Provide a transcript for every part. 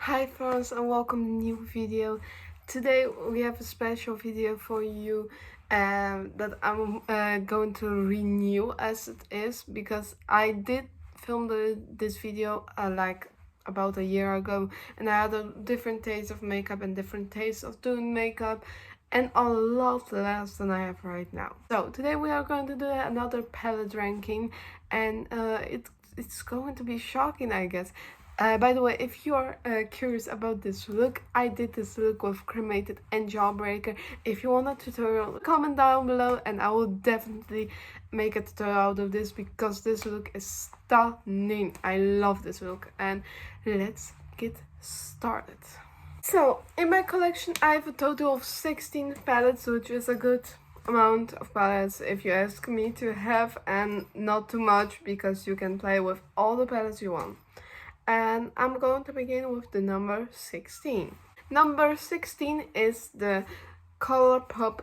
Hi friends and welcome to a new video. Today we have a special video for you that I'm going to renew as it is, because I did film this video like about a year ago, and I had a different taste of makeup and different taste of doing makeup and a lot less than I have right now. So today we are going to do another palette ranking, and it's going to be shocking, I guess. By the way, if you're curious about this look, I did this look with cremated and jawbreaker. If you want a tutorial, comment down below and I will definitely make a tutorial out of this, because this look is stunning. I love this look, and let's get started. So, in my collection I have a total of 16 palettes, which is a good amount of palettes if you ask me to have, and not too much because you can play with all the palettes you want. And I'm going to begin with the number 16. Number 16 is the Colourpop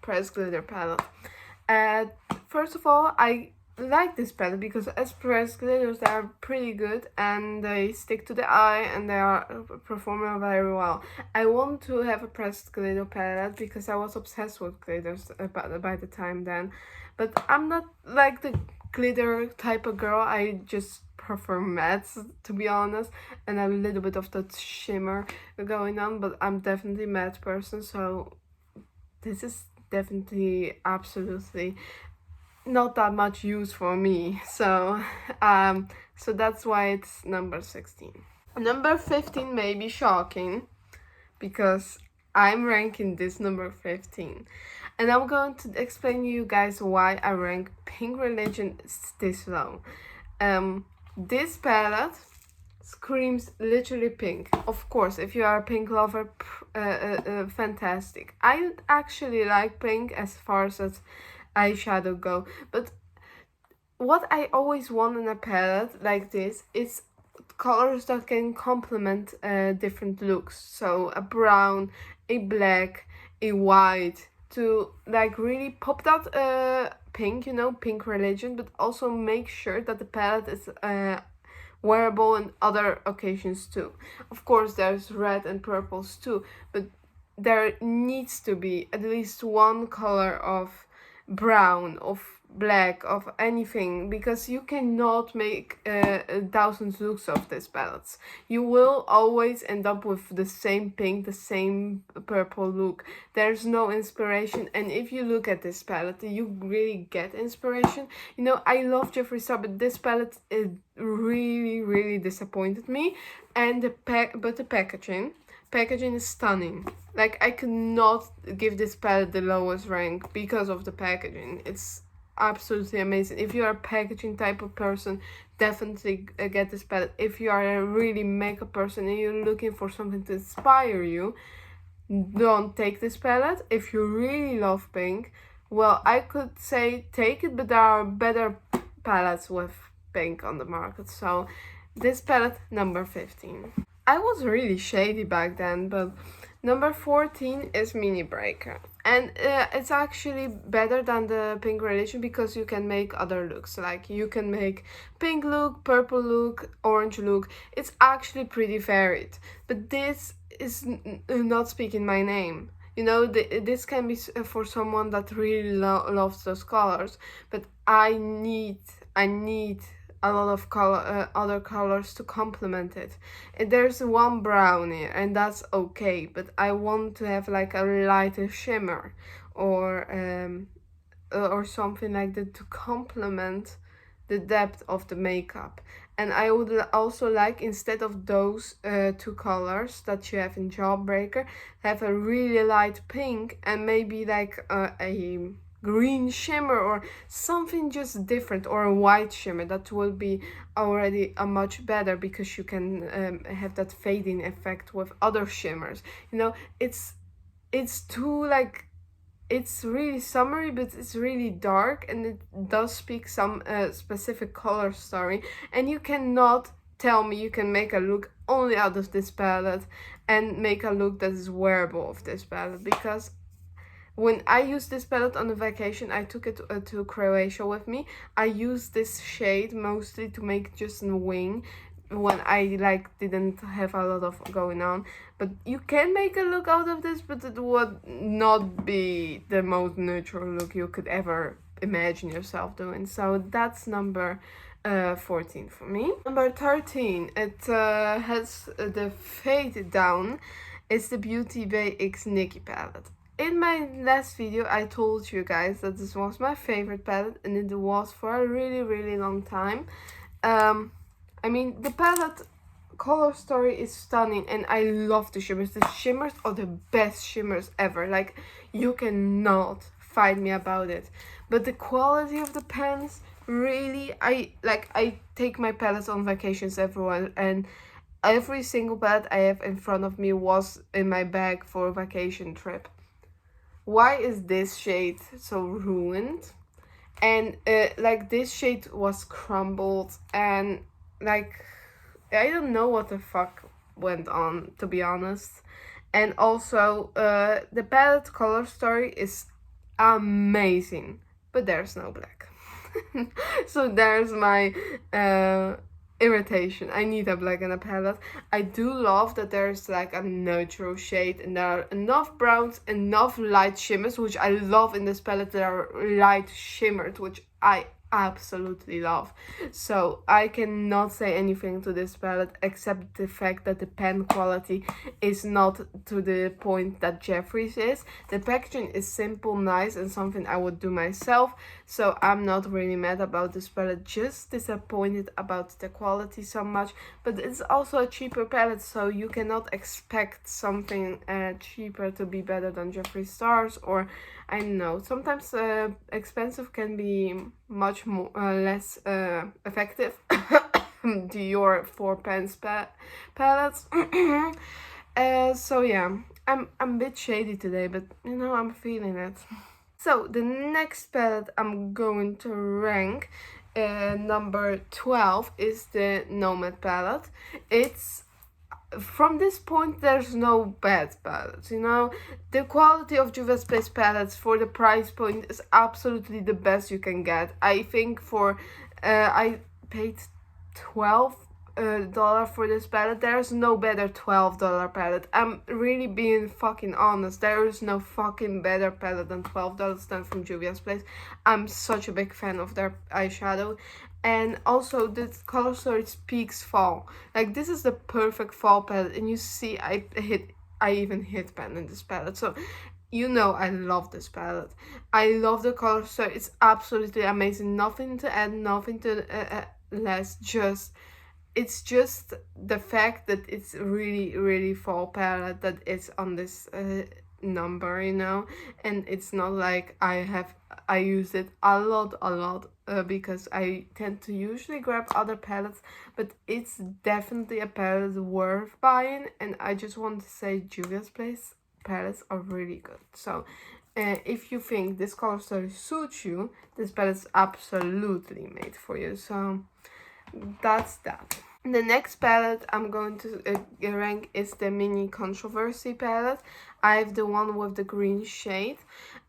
pressed glitter palette. First of all, I like this palette because as pressed glitters they are pretty good and they stick to the eye and they are performing very well. I want to have a pressed glitter palette because I was obsessed with glitters by the time then, but I'm not like the glitter type of girl. I just prefer mattes, to be honest, and a little bit of that shimmer going on, but I'm definitely matte person, so this is definitely absolutely not that much use for me. So that's why it's number 16. Number 15 may be shocking because I'm ranking this number 15, and I'm going to explain to you guys why I rank Pink Religion this low. This palette screams literally pink. Of course, if you are a pink lover, fantastic. I actually like pink as far as eyeshadow go, but what I always want in a palette like this is colors that can complement different looks. So a brown, a black, a white, to like really pop that pink, you know, Pink Religion, but also make sure that the palette is wearable in other occasions too. Of course there's red and purples too, but there needs to be at least one color of brown, of black, of anything, because you cannot make thousands looks of these palettes. You will always end up with the same pink, the same purple look. There's no inspiration, and if you look at this palette you really get inspiration. You know, I love Jeffree Star, but this palette really disappointed me. And the packaging is stunning. Like, I could not give this palette the lowest rank because of the packaging. It's absolutely amazing. If you are a packaging type of person, definitely get this palette. If you are a really makeup person and you're looking for something to inspire you, don't take this palette. If you really love pink, well, I could say take it, but there are better palettes with pink on the market. So this palette, number 15. I was really shady back then, but number 14 is Mini Breaker. And it's actually better than the Pink Religion because you can make other looks. Like, you can make pink look, purple look, orange look. It's actually pretty varied. But this is not speaking my name. You know, this can be for someone that really loves those colors. But I need a lot of other colors to complement it. And there's one brown here, and that's okay, but I want to have like a lighter shimmer or something like that to complement the depth of the makeup. And I would also like, instead of those two colors that you have in Jawbreaker, have a really light pink and maybe like a green shimmer or something just different, or a white shimmer. That will be already a much better, because you can have that fading effect with other shimmers. You know, it's too like, it's really summery, but it's really dark, and it does speak some specific color story, and you cannot tell me you can make a look only out of this palette and make a look that is wearable of this palette. Because when I used this palette on a vacation, I took it to Croatia with me. I used this shade mostly to make just a wing when I like didn't have a lot of going on. But you can make a look out of this, but it would not be the most neutral look you could ever imagine yourself doing. So that's number 14 for me. Number 13, it has the Fade Down. It's the Beauty Bay X Nikki palette. In my last video, I told you guys that this was my favorite palette, and it was for a really long time. I mean, the palette color story is stunning, and I love the shimmers. The shimmers are the best shimmers ever. Like, you cannot fight me about it. But the quality of the pens, really, I take my palettes on vacations everywhere, and every single palette I have in front of me was in my bag for a vacation trip. Why is this shade so ruined? And like, this shade was crumbled, and like, I don't know what the fuck went on, to be honest. And also the palette color story is amazing, but there's no black. So there's my irritation. I need a black in a palette. I do love that there's like a neutral shade, and there are enough browns, enough light shimmers, which I love in this palette. There are light shimmers, which I absolutely love. So I cannot say anything to this palette except the fact that the pen quality is not to the point that Jeffree's is. The packaging is simple, nice, and something I would do myself, so I'm not really mad about this palette, just disappointed about the quality so much. But it's also a cheaper palette, so you cannot expect something cheaper to be better than Jeffree Stars, or I don't know, sometimes expensive can be much more less effective. Your 4 pens palettes. So yeah, I'm a bit shady today, but you know, I'm feeling it. So the next palette I'm going to rank number 12 is the Nomad palette. It's, from this point, there's no bad palettes, you know. The quality of Juvia's Place palettes for the price point is absolutely the best you can get. I think for I paid $12 for this palette. There's no better $12 palette. I'm really being fucking honest. There is no fucking better palette than $12 than from Juvia's Place. I'm such a big fan of their eyeshadow. And also, the color story speaks fall. Like, this is the perfect fall palette, and you see I even hit pen in this palette. So you know I love this palette. I love the color story. It's absolutely amazing. Nothing to add, nothing to less. It's just the fact that it's really fall palette that is on this number, you know. And it's not like I use it a lot because I tend to usually grab other palettes, but it's definitely a palette worth buying. And I just want to say Juvia's Place palettes are really good. So if you think this color story suits you, this palette is absolutely made for you. So that's that. The next palette I'm going to rank is the Mini Controversy palette. I have the one with the green shade.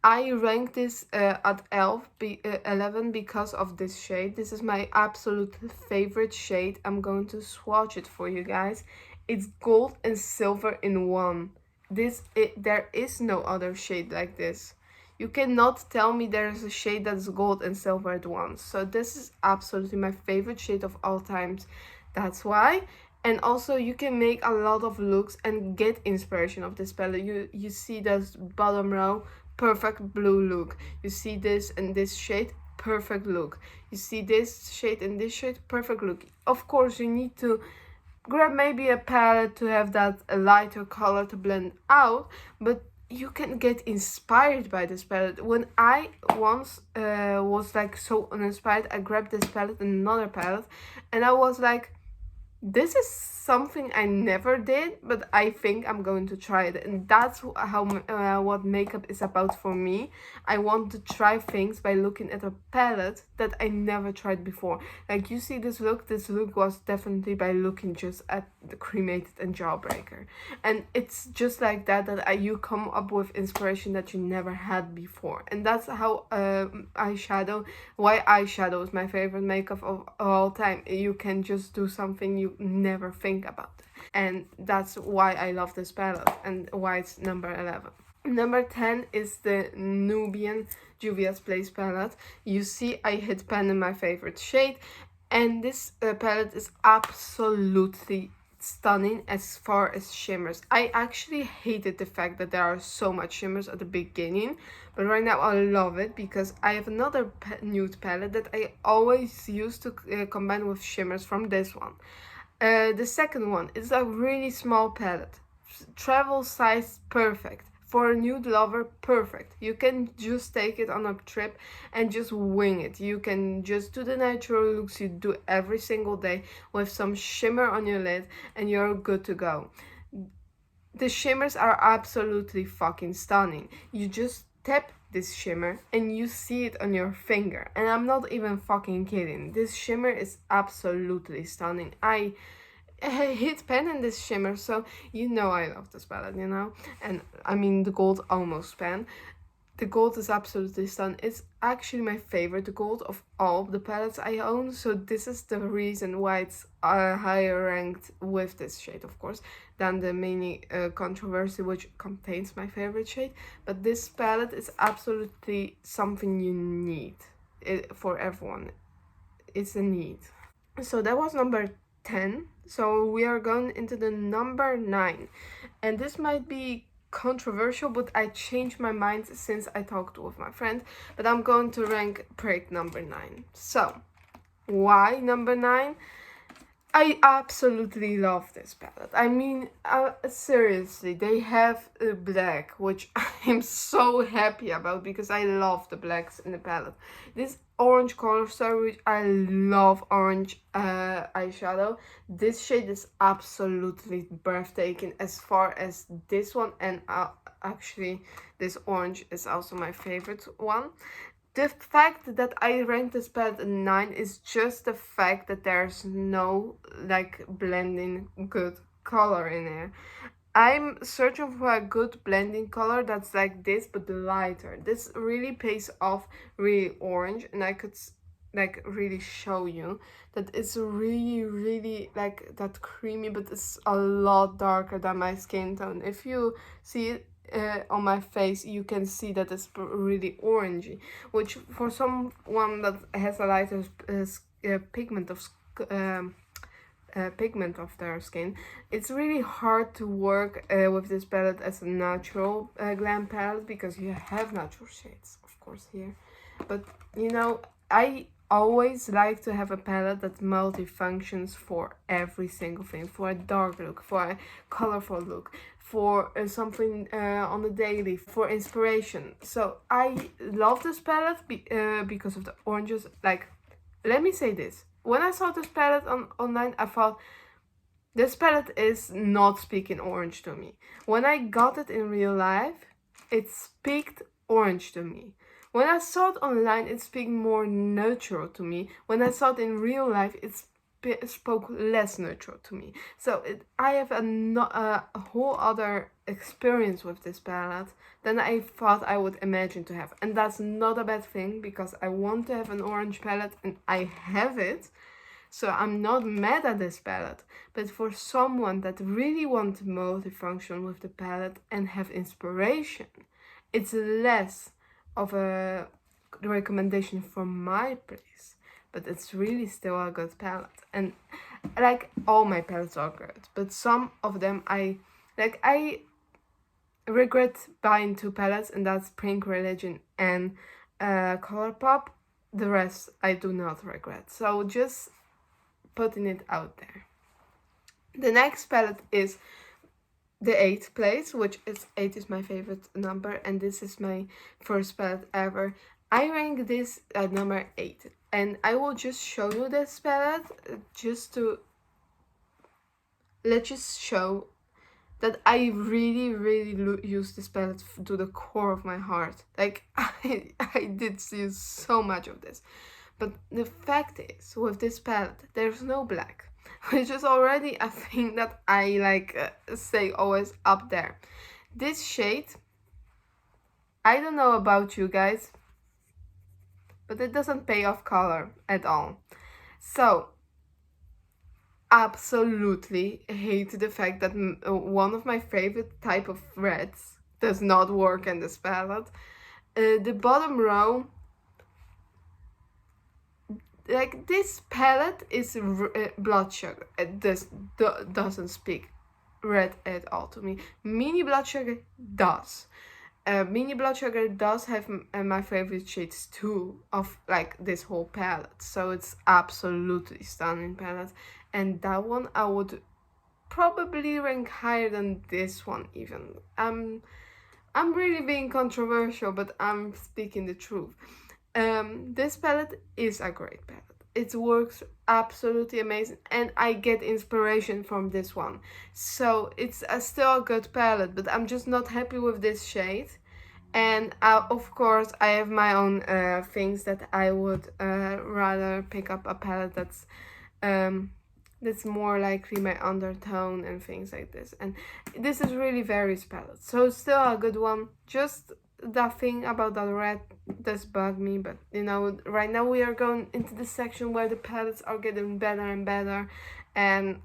I rank this at 11 because of this shade. This is my absolute favorite shade. I'm going to swatch it for you guys. It's gold and silver in one. There is no other shade like this. You cannot tell me there is a shade that's gold and silver at once. So this is absolutely my favorite shade of all times. That's why. And also, you can make a lot of looks and get inspiration of this palette. You see this bottom row, perfect blue look. You see this and this shade, perfect look. You see this shade and this shade, perfect look. Of course, you need to grab maybe a palette to have that lighter color to blend out, but you can get inspired by this palette. When I once was like so uninspired, I grabbed this palette and another palette, and I was like, this is something I never did, but I think I'm going to try it. And that's how what makeup is about for me. I want to try things by looking at a palette that I never tried before. Like, you see this look was definitely by looking just at the Cremated and Jawbreaker. And it's just like that you come up with inspiration that you never had before. And that's how why eyeshadow is my favorite makeup of all time. You can just do something you you never think about it. And that's why I love this palette and why it's number 11. Number 10 is the Nubian Juvia's Place palette. You see I hit pan in my favorite shade, and this palette is absolutely stunning as far as shimmers. I actually hated the fact that there are so much shimmers at the beginning, but right now I love it because I have another nude palette that I always used to combine with shimmers from this one. The second one is a really small palette, travel size perfect. For a nude lover, perfect. You can just take it on a trip and just wing it. You can just do the natural looks you do every single day with some shimmer on your lid and you're good to go. The shimmers are absolutely fucking stunning. You just tap this shimmer and you see it on your finger. And I'm not even fucking kidding. This shimmer is absolutely stunning. I hit pan in this shimmer, so you know I love this palette, you know. And I mean the gold almost pan. The gold is absolutely stunning. It's actually my favorite gold of all of the palettes I own, so this is the reason why it's higher ranked with this shade, of course, than the mini controversy, which contains my favorite shade. But this palette is absolutely something you need for everyone. It's a need. So that was number 10. So we are going into the number 9, and this might be controversial, but I changed my mind since I talked with my friend, but I'm going to rank Preg number 9. So why number 9? I absolutely love this palette. I mean, seriously, they have black, which I'm so happy about because I love the blacks in the palette. This orange color story, which I love orange eyeshadow. This shade is absolutely breathtaking as far as this one, and actually this orange is also my favorite one. The fact that I ranked this palette a 9 is just the fact that there's no like blending good color in here. I'm searching for a good blending color that's like this but lighter. This really pays off really orange, and I could like really show you that it's really like that creamy, but it's a lot darker than my skin tone. If you see it on my face, you can see that it's really orangey, which for someone that has a lighter pigment of their skin, it's really hard to work with this palette as a natural glam palette, because you have natural shades of course here, but you know, I always like to have a palette that multifunctions for every single thing, for a dark look, for a colorful look, for something on the daily, for inspiration. So I love this palette because of the oranges. Like, let me say this, when I saw this palette online, I thought, this palette is not speaking orange to me. When I got it in real life, it speaked orange to me. When I saw it online, it spoke more neutral to me. When I saw it in real life, it spoke less neutral to me. So I have a whole other experience with this palette than I thought I would imagine to have. And that's not a bad thing, because I want to have an orange palette and I have it. So I'm not mad at this palette. But for someone that really wants multifunction with the palette and have inspiration, it's less of a recommendation from my place, but it's really still a good palette. And like, all my palettes are good, but some of them I regret buying 2 palettes, and that's Pink Religion and Colourpop. The rest I do not regret, so just putting it out there. The next palette is the 8th place, which is 8 is my favorite number, and this is my first palette ever. I rank this at number 8, and I will just show you this palette just to show that I really use this palette to the core of my heart. Like, I did use so much of this. But the fact is, with this palette, there's no black, which is already a thing that I say always up there. This shade, I don't know about you guys, but it doesn't pay off color at all. So absolutely hate the fact that one of my favorite type of reds does not work in this palette. The bottom row, like this palette is blood sugar. This doesn't speak red at all to me. Mini blood sugar does. Mini blood sugar does have my favorite shades too of like this whole palette, so it's absolutely stunning palette. And that one I would probably rank higher than this one even. I'm really being controversial, but I'm speaking the truth. This palette is a great palette. It works absolutely amazing, and I get inspiration from this one. So it's still a good palette, but I'm just not happy with this shade. And of course, I have my own things that I would rather pick up a palette that's more likely my undertone and things like this. And this is really varies palette, so it's still a good one. Just that thing about that red does bug me, but you know, right now we are going into the section where the palettes are getting better and better, and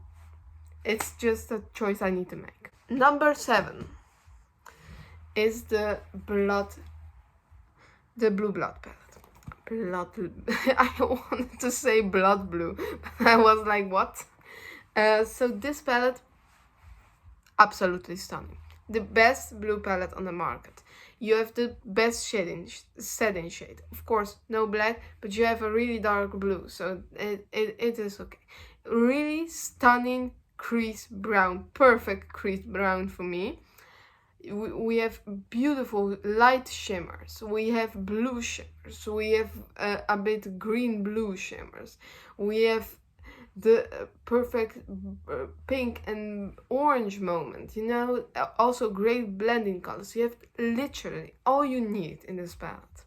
it's just a choice I need to make. Number 7 is the blue blood palette. I wanted to say blood blue, but I was like, what? So this palette, absolutely stunning. The best blue palette on the market. You have the best setting shade. Of course, no black, but you have a really dark blue, so it is okay. Really stunning crease brown, perfect crease brown for me. We have beautiful light shimmers, we have blue shimmers, we have a bit green blue shimmers, we have the perfect pink and orange moment, you know, also great blending colors. You have literally all you need in this palette.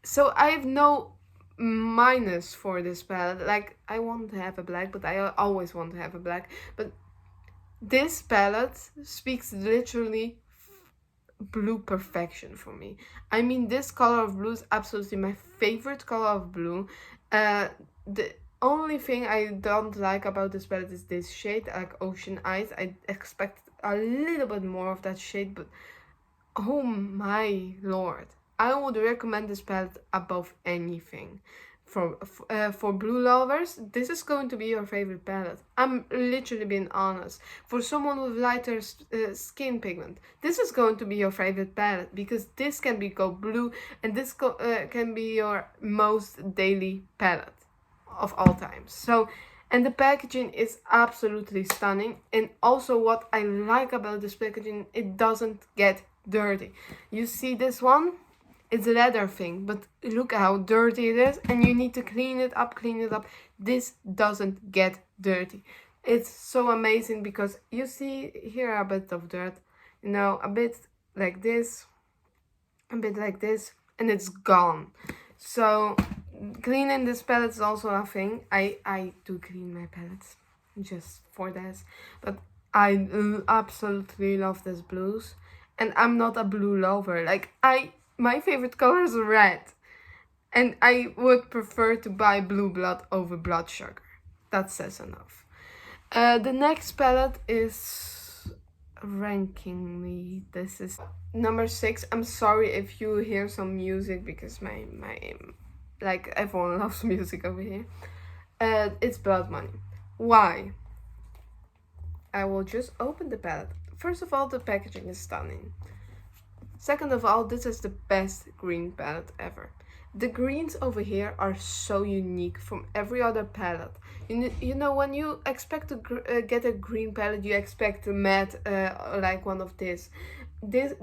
So I have no minus for this palette. Like, I want to have a black, but I always want to have a black, but this palette speaks literally blue perfection for me. I mean, this color of blue is absolutely my favorite color of blue. The only thing I don't like about this palette is this shade, like Ocean Eyes. I expect a little bit more of that shade, but oh my lord, I would recommend this palette above anything. For blue lovers, this is going to be your favorite palette. I'm literally being honest. For someone with lighter skin pigment, this is going to be your favorite palette, because this can be go blue, and this can be your most daily palette of all time. So, and the packaging is absolutely stunning. And also what I like about this packaging, it doesn't get dirty. You see this one? It's a leather thing, but look how dirty it is, and you need to clean it up. This doesn't get dirty. It's so amazing, because you see here a bit of dirt, you know, a bit like this, a bit like this, and it's gone. So cleaning this palette is also a thing. I do clean my palettes just for this, but I absolutely love these blues, and I'm not a blue lover. Like, my favorite color is red, and I would prefer to buy blue blood over blood sugar. That says enough. The next palette is ranking me. This is number 6. I'm sorry if you hear some music, because my like, everyone loves music over here. It's Blood Money. Why? I will just open the palette. First of all, the packaging is stunning. Second of all, this is the best green palette ever. The greens over here are so unique from every other palette. You know, when you expect to get a green palette, you expect a matte, like one of this. This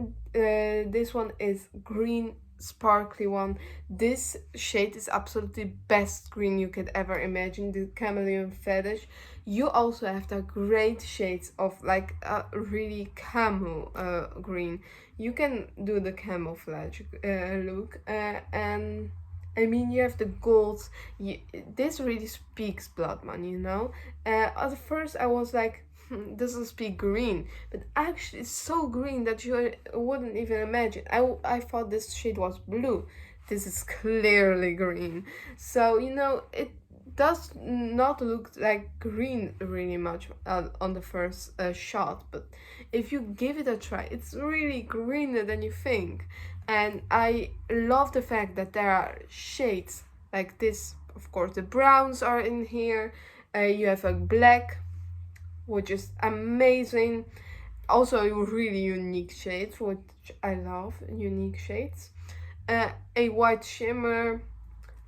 one is green, sparkly one. This shade is absolutely best green you could ever imagine, the chameleon fetish. You also have the great shades of like a really camo green. You can do the camouflage look, and I mean, you have the golds. This really speaks Blood Money, you know. At first I was like, doesn't speak green, but actually it's so green that you wouldn't even imagine. I thought this shade was blue. This is clearly green. So, you know, does not look like green really much on the first shot, but if you give it a try, it's really greener than you think. And I love the fact that there are shades like this. Of course, the browns are in here. You have a black, which is amazing. Also, a really unique shades, which I love, unique shades. A white shimmer,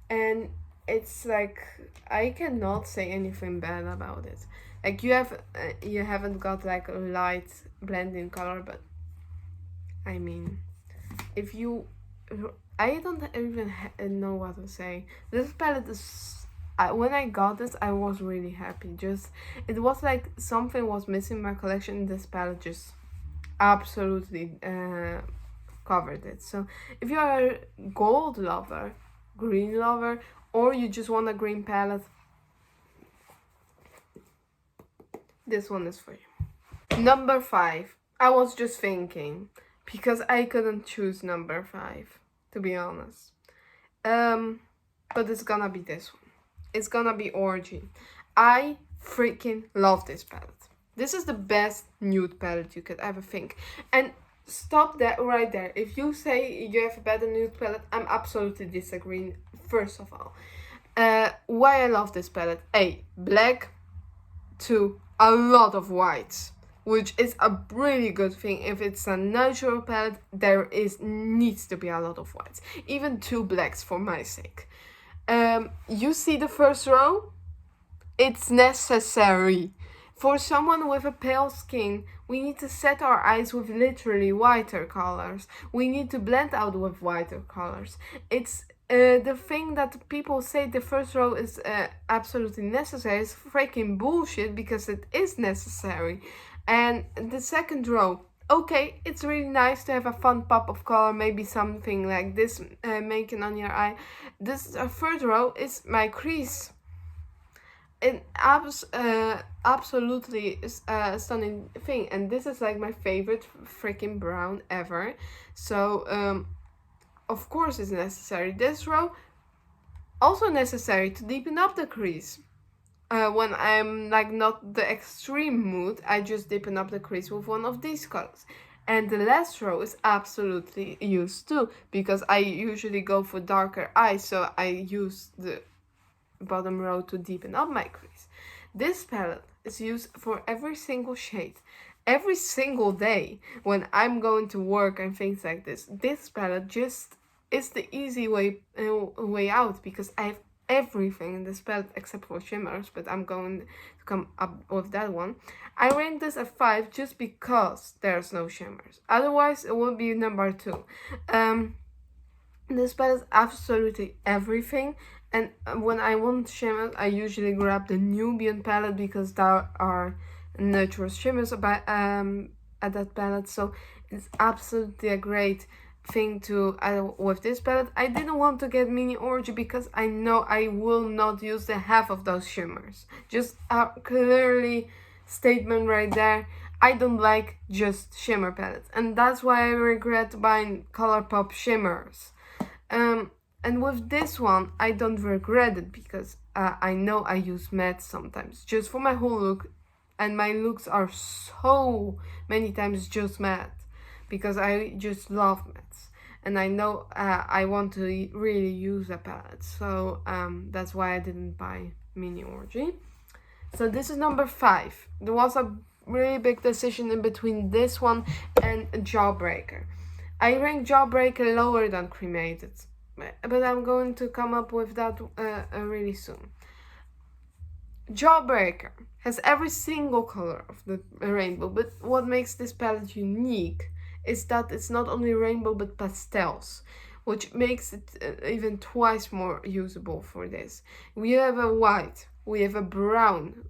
and it's like I cannot say anything bad about it. Like you haven't got like a light blending color, but I mean, if you, I don't even know what to say. This palette is. When I got this, I was really happy. Just it was like something was missing in my collection. This palette just absolutely covered it. So if you are a gold lover, green lover, or you just want a green palette, this one is for you. Number 5. I was just thinking because I couldn't choose number 5, to be honest. But it's gonna be this one. It's gonna be Orgy. I freaking love this palette. This is the best nude palette you could ever think. And stop that right there. If you say you have a better nude palette, I'm absolutely disagreeing, first of all. Why I love this palette. A, black. 2, a lot of whites, which is a really good thing. If it's a natural palette, there needs to be a lot of whites. Even 2 blacks for my sake. You see the first row? It's necessary. For someone with a pale skin, we need to set our eyes with literally whiter colors. We need to blend out with whiter colors. It's the thing that people say the first row is absolutely necessary is freaking bullshit, because it is necessary. And the second row, okay, it's really nice to have a fun pop of color, maybe something like this making on your eye. This third row is my crease. An absolutely stunning thing, and this is like my favorite freaking brown ever. So of course it's necessary. This row also necessary to deepen up the crease. When I'm like not the extreme mood, I just deepen up the crease with one of these colors. And the last row is absolutely used too, because I usually go for darker eyes, so I use the bottom row to deepen up my crease. This palette is used for every single shade. Every single day when I'm going to work and things like this, this palette just is the easy way out, because I have everything in this palette except for shimmers, but I'm going to come up with that one. I rank this at 5 just because there's no shimmers. Otherwise, it would be number 2. This palette is absolutely everything. And when I want shimmers, I usually grab the Nubian palette, because there are natural shimmers at that palette. So it's absolutely a great thing to with this palette. I didn't want to get Mini Orgy because I know I will not use the half of those shimmers. Just a clearly statement right there. I don't like just shimmer palettes, and that's why I regret buying ColourPop shimmers. And with this one, I don't regret it, because I know I use matte sometimes just for my whole look, and my looks are so many times just matte, because I just love mattes, and I know I want to really use a palette. So that's why I didn't buy Mini Orgy. So this is number 5. There was a really big decision in between this one and Jawbreaker. I rank Jawbreaker lower than Cremated, but I'm going to come up with that really soon. Jawbreaker has every single color of the rainbow, but what makes this palette unique is that it's not only rainbow but pastels, which makes it even twice more usable for this. We have a white, we have a brown,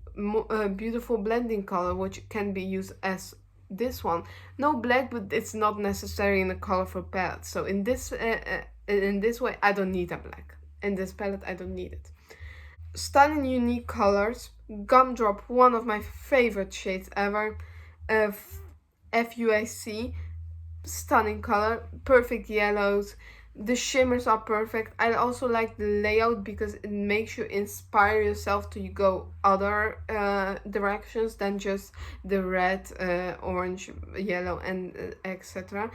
beautiful blending color, which can be used as this one. No black, but it's not necessary in a colorful palette. So in this way, I don't need a black. In this palette, I don't need it. Stunning unique colors. Gumdrop, one of my favorite shades ever. FUAC, stunning color, perfect yellows. The shimmers are perfect. I also like the layout because it makes you inspire yourself to go other directions than just the red, orange, yellow, and etc.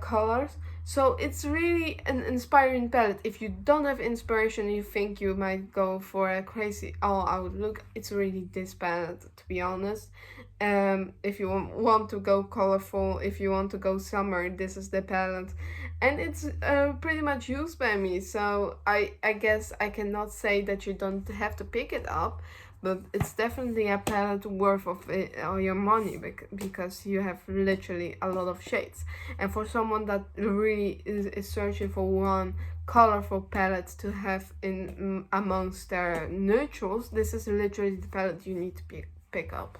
Colors. So it's really an inspiring palette. If you don't have inspiration, you think you might go for a crazy all-out look, it's really this palette, to be honest. If you want to go colorful, if you want to go summer, this is the palette. And it's pretty much used by me, so I guess I cannot say that you don't have to pick it up, but it's definitely a palette worth of your money, because you have literally a lot of shades. And for someone that really is searching for one colorful palette to have in amongst their neutrals, this is literally the palette you need to pick up.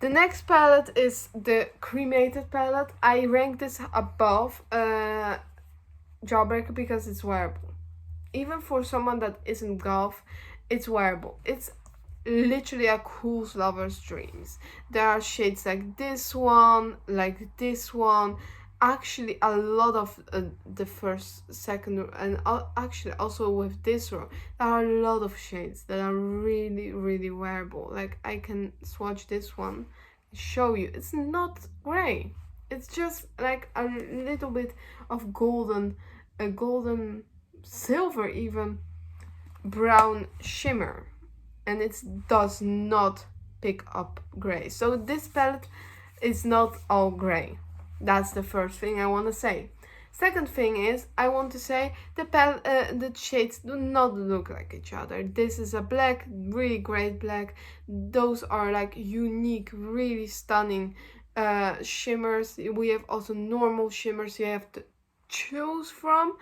The next palette is the cremated palette. I rank this above Jawbreaker because it's wearable. Even for someone that isn't goth, it's wearable. It's literally a cool lover's dreams. There are shades like this one, actually a lot of the first, second, and actually also with this row, there are a lot of shades that are really, really wearable. Like, I can swatch this one, show you. It's not gray. It's just like a little bit of golden, a golden silver, even brown shimmer, and it does not pick up gray. So this palette is not all gray. That's the first thing I want to say. Second thing is, I want to say the shades do not look like each other. This is a black, really great black. Those are like unique, really stunning shimmers. We have also normal shimmers you have to choose from.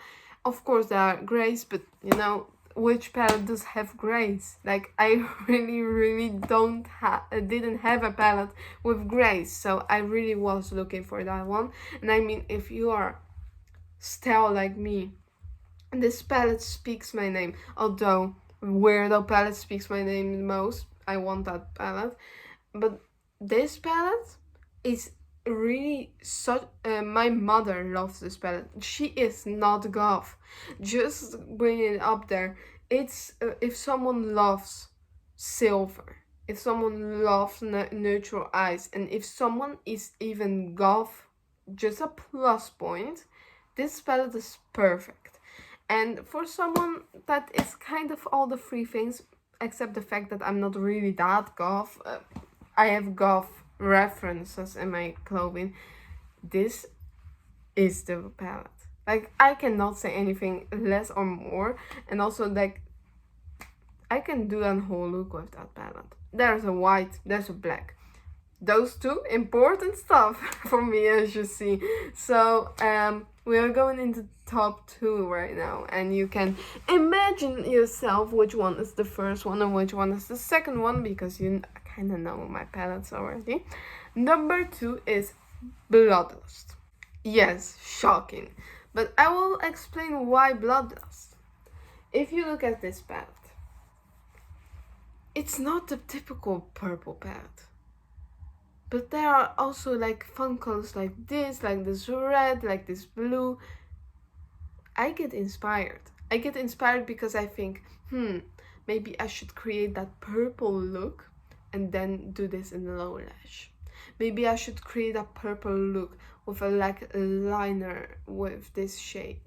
Of course there are grays, but you know, which palette does have grays? Like, I really didn't have a palette with grays, so I really was looking for that one. And I mean, if you are style like me, this palette speaks my name. Although Weirdo palette speaks my name the most, I want that palette. But this palette is really such my mother loves this palette. She is not goth, just bringing it up there. It's if someone loves silver, if someone loves neutral eyes, and if someone is even goth, just a plus point, this palette is perfect. And for someone that is kind of all the three things, except the fact that I'm not really that goth, I have goth references in my clothing, this is the palette. Like, I cannot say anything less or more. And also, like, I can do a whole look with that palette. There's a white, there's a black. Those two important stuff for me, as you see. So we are going into top 2 right now, and you can imagine yourself which one is the first one and which one is the second one, because you kind of know my palettes already. Number 2 is Bloodlust. Yes, shocking, but I will explain why Bloodlust. If you look at this palette, it's not the typical purple palette, but there are also like fun colors like this red, like this blue. I get inspired. Because I think, maybe I should create that purple look and then do this in the lower lash. Maybe I should create a purple look with a liner with this shade,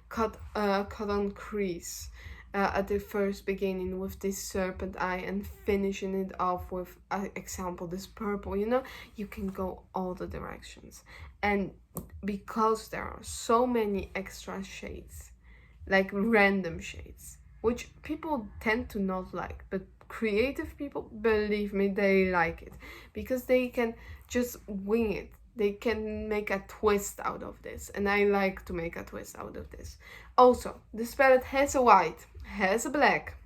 cut on crease at the first beginning with this serpent eye, and finishing it off with, example, this purple. You know, you can go all the directions. And because there are so many extra shades, like random shades, which people tend to not like, but creative people, believe me, they like it, because they can just wing it. They can make a twist out of this, and I like to make a twist out of this. Also, this palette has a white, has a black,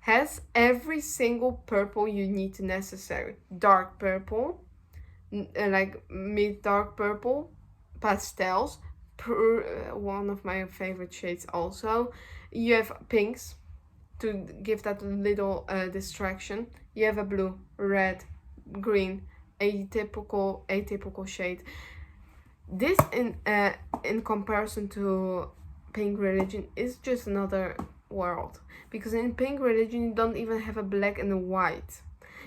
has every single purple you need necessary. Dark purple, like mid dark purple, pastels, one of my favorite shades also. You have pinks to give that little distraction. You have a blue, red, green, atypical shade. This in comparison to Pink Religion is just another world, because in Pink Religion you don't even have a black and a white.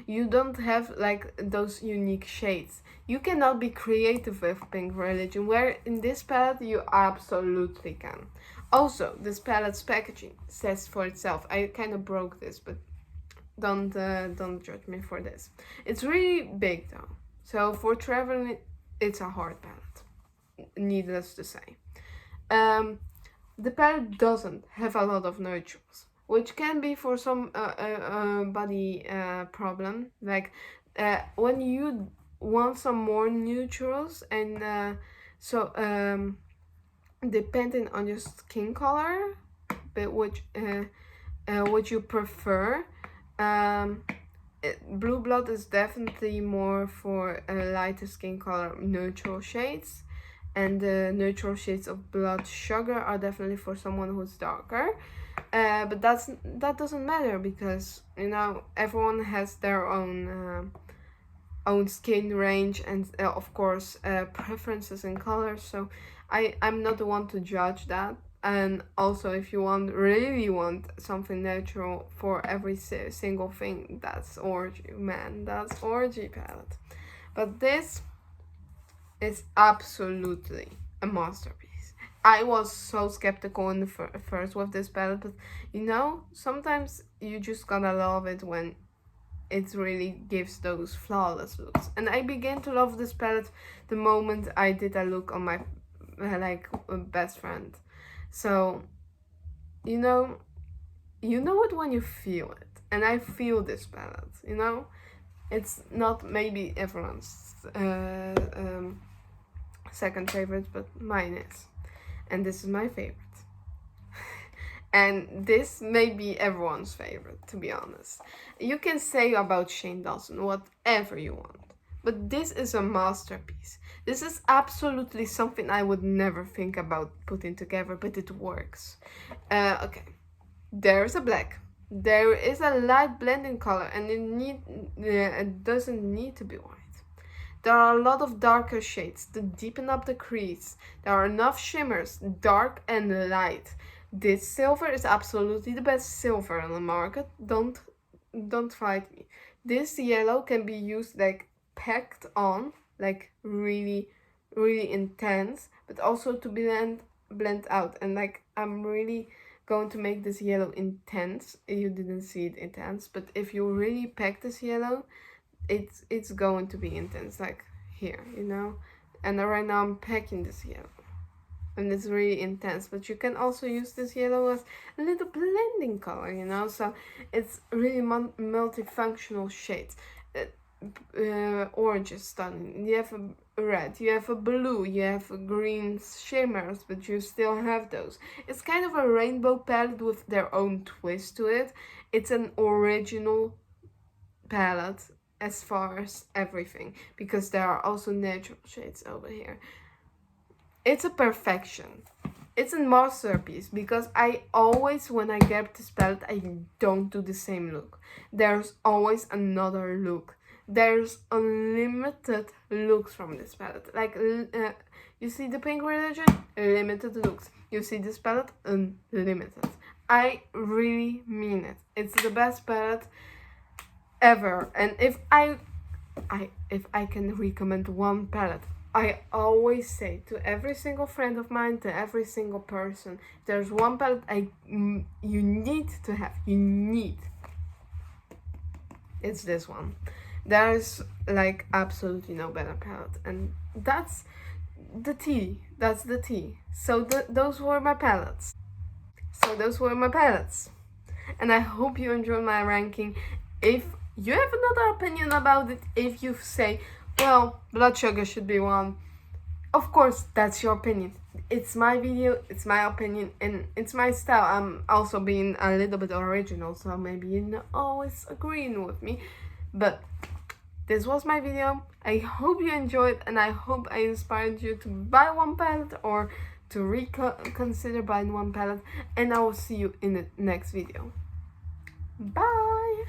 You don't have like those unique shades. You cannot be creative with Pink Religion, where in this palette you absolutely can. Also, this palette's packaging says for itself. I kind of broke this, but don't judge me for this. It's really big though, so for traveling it's a hard palette, needless to say. The palette doesn't have a lot of neutrals, which can be for some body problem. Like when you want some more neutrals, and depending on your skin color, but which you prefer, blue blood is definitely more for a lighter skin color, neutral shades, and the neutral shades of blood sugar are definitely for someone who's darker. But that doesn't matter, because you know everyone has their own skin range, and of course preferences in colors. So I'm not the one to judge that. And also, if you really want something natural for every single thing, that's Orgy, man, that's Orgy palette. But this is absolutely a masterpiece. I was so skeptical in the first with this palette, but you know, sometimes you just gotta love it when it really gives those flawless looks. And I began to love this palette the moment I did a look on my best friend. So you know it when you feel it, and I feel this palette. You know, it's not maybe everyone's second favorite, but mine is, and this is my favorite. And this may be everyone's favorite, to be honest. You can say about Shane Dawson whatever you want, but this is a masterpiece. This is absolutely something I would never think about putting together, but it works. Okay, there's a black. There is a light blending color, and it doesn't need to be white. There are a lot of darker shades to deepen up the crease. There are enough shimmers, dark and light. This silver is absolutely the best silver on the market. Don't fight me. This yellow can be used like packed on, like really intense, but also to blend out. And like I'm really going to make this yellow intense. You didn't see it intense, but if you really pack this yellow, it's going to be intense, like here, you know. And right now I'm packing this yellow, and it's really intense, but you can also use this yellow as a little blending color, you know. So it's really multifunctional shades. Orange is stunning. You have a red, you have a blue, you have a green shimmers, but you still have those. It's kind of a rainbow palette with their own twist to it. It's an original palette as far as everything, because there are also natural shades over here. It's a perfection. It's a masterpiece, because I always, when I get this palette, I don't do the same look. There's always another look. There's unlimited looks from this palette. Like, you see the Pink Religion? Limited looks. You see this palette? Unlimited. I really mean it. It's the best palette ever. And if I can recommend one palette, I always say to every single friend of mine, to every single person, there's one palette you need to have. It's this one. There's like absolutely no better palette, and that's the tea. So those were my palettes. And I hope you enjoyed my ranking. If you have another opinion about it, if you say, well, blood sugar should be one, of course, that's your opinion. It's my video, it's my opinion, and it's my style. I'm also being a little bit original, so maybe you're not always agreeing with me, but this was my video. I hope you enjoyed, and I hope I inspired you to buy one palette or to reconsider buying one palette, and I will see you in the next video. Bye!